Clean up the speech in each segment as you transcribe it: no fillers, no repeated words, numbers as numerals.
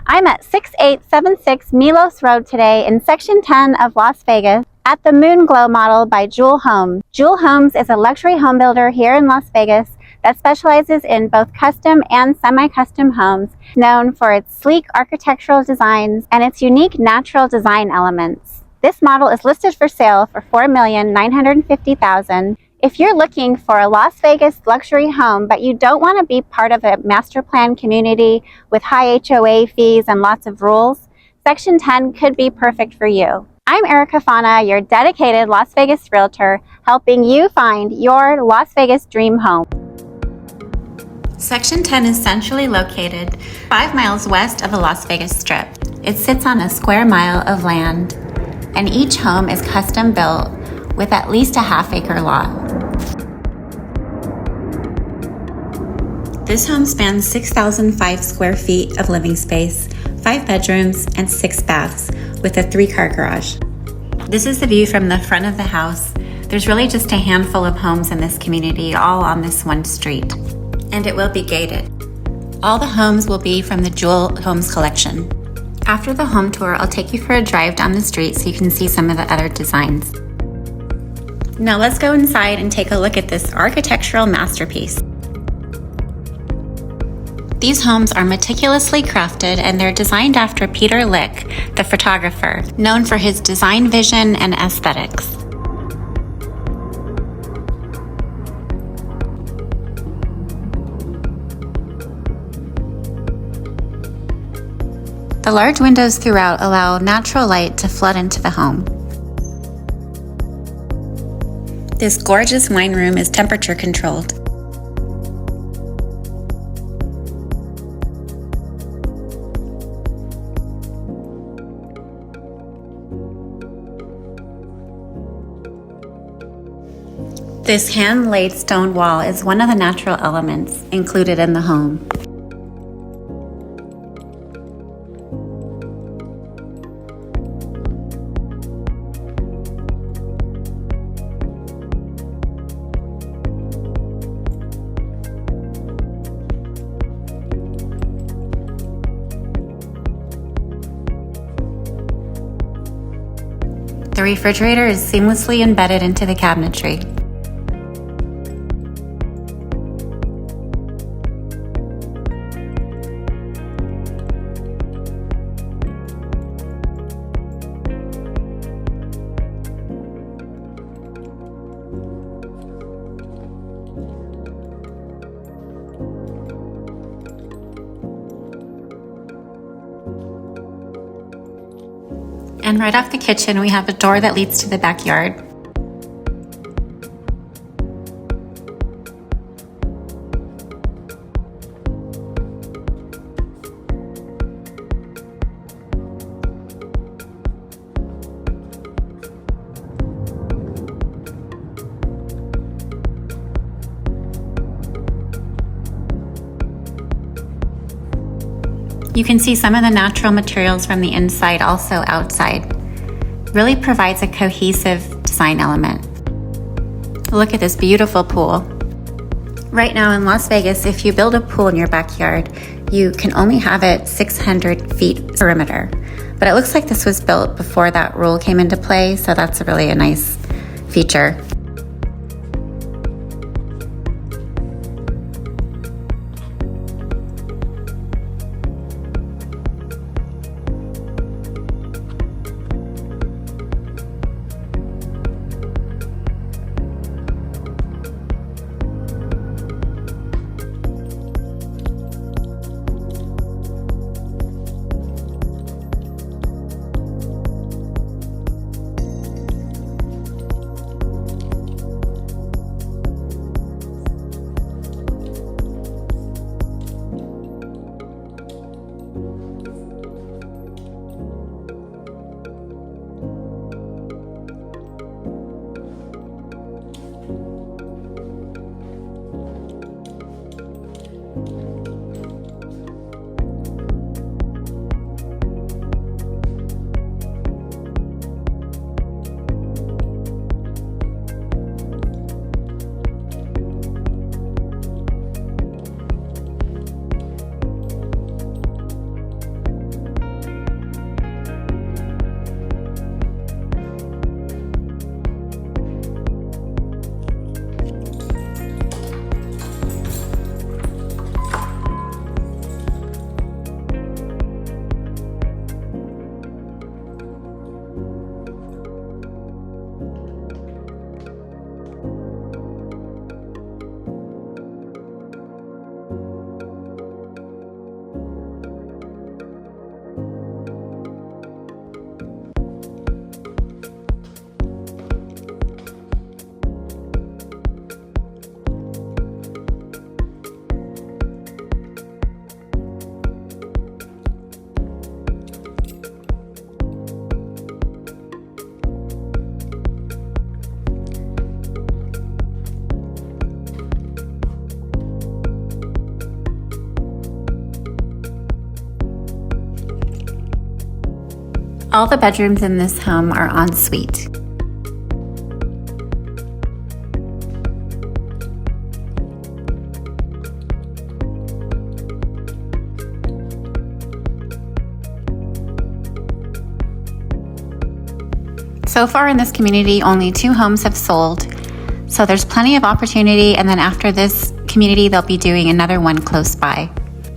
I'm at 6876 Milos Road today in Section 10 of Las Vegas at the Moonglow model by Jewel Homes. Jewel Homes is a luxury home builder here in Las Vegas that specializes in both custom and semi-custom homes, known for its sleek architectural designs and its unique natural design elements. This model is listed for sale for $4,950,000. If you're looking for a Las Vegas luxury home, but you don't want to be part of a master plan community with high HOA fees and lots of rules, Section 10 could be perfect for you. I'm Erica Fana, your dedicated Las Vegas realtor, helping you find your Las Vegas dream home. Section 10 is centrally located 5 miles west of the Las Vegas Strip. It sits on a square mile of land, and each home is custom built with at least a half-acre lot. This home spans 6,005 square feet of living space, 5 bedrooms, and 6 baths, with a 3-car garage. This is the view from the front of the house. There's really just a handful of homes in this community, all on this one street, and it will be gated. All the homes will be from the Jewel Homes collection. After the home tour, I'll take you for a drive down the street so you can see some of the other designs. Now let's go inside and take a look at this architectural masterpiece. These homes are meticulously crafted and they're designed after Peter Lick, the photographer, known for his design vision and aesthetics. The large windows throughout allow natural light to flood into the home. This gorgeous wine room is temperature controlled. This hand-laid stone wall is one of the natural elements included in the home. The refrigerator is seamlessly embedded into the cabinetry. And right off the kitchen, we have a door that leads to the backyard. You can see some of the natural materials from the inside also outside. Really provides a cohesive design element. Look at this beautiful pool. Right now in Las Vegas, if you build a pool in your backyard, you can only have it 600 feet perimeter. But it looks like this was built before that rule came into play, so that's really a nice feature. All the bedrooms in this home are en suite. So far in this community, only 2 homes have sold, so there's plenty of opportunity, and then after this community, they'll be doing another one close by.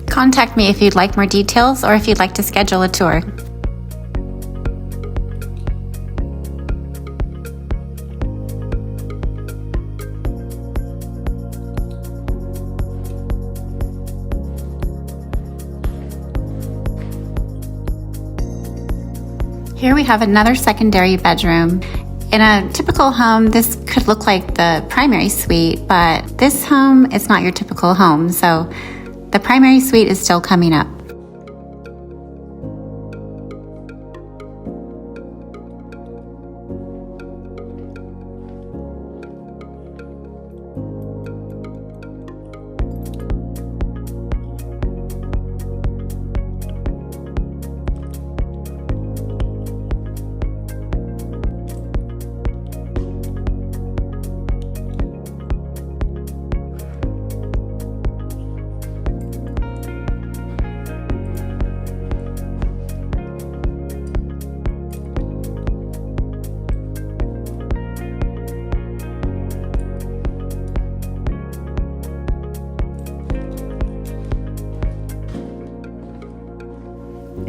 Contact me if you'd like more details or if you'd like to schedule a tour. Here we have another secondary bedroom. In a typical home, this could look like the primary suite, but this home is not your typical home, so the primary suite is still coming up.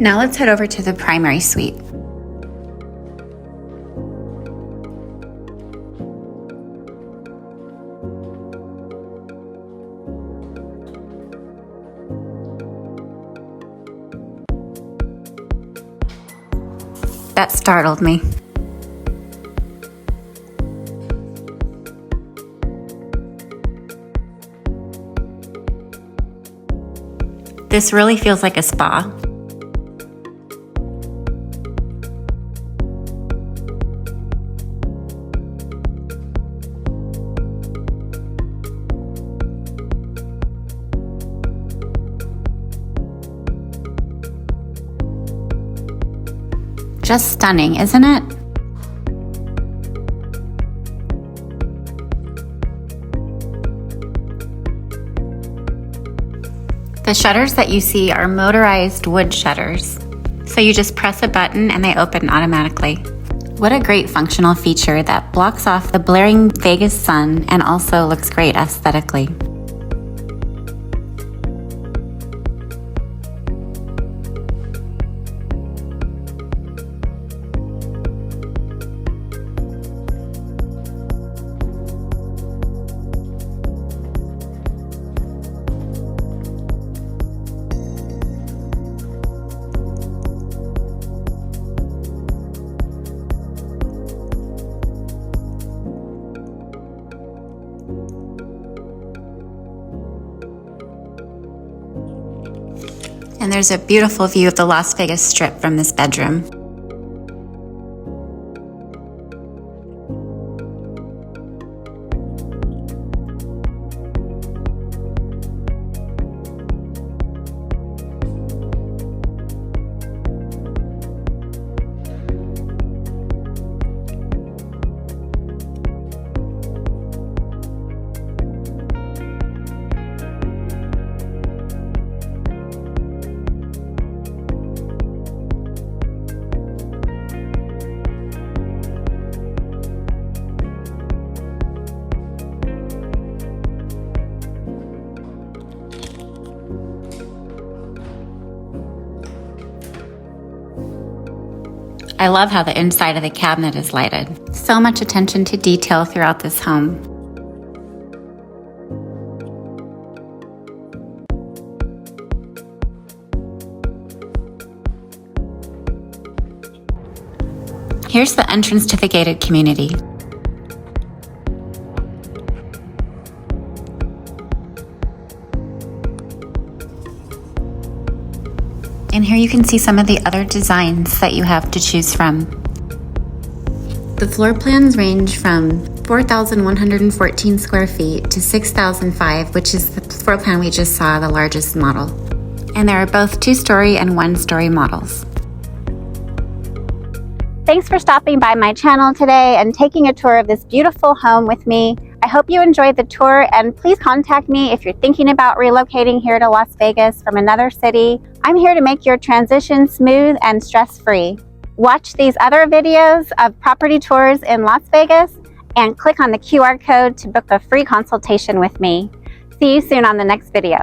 Now let's head over to the primary suite. That startled me. This really feels like a spa. Just stunning, isn't it? The shutters that you see are motorized wood shutters. So you just press a button and they open automatically. What a great functional feature that blocks off the blaring Vegas sun and also looks great aesthetically. And there's a beautiful view of the Las Vegas Strip from this bedroom. I love how the inside of the cabinet is lighted. So much attention to detail throughout this home. Here's the entrance to the gated community. And here you can see some of the other designs that you have to choose from. The floor plans range from 4,114 square feet to 6,005, which is the floor plan we just saw, the largest model. And there are both 2-story and 1-story models. Thanks for stopping by my channel today and taking a tour of this beautiful home with me. I hope you enjoyed the tour, and please contact me if you're thinking about relocating here to Las Vegas from another city. I'm here to make your transition smooth and stress-free. Watch these other videos of property tours in Las Vegas and click on the QR code to book a free consultation with me. See you soon on the next video.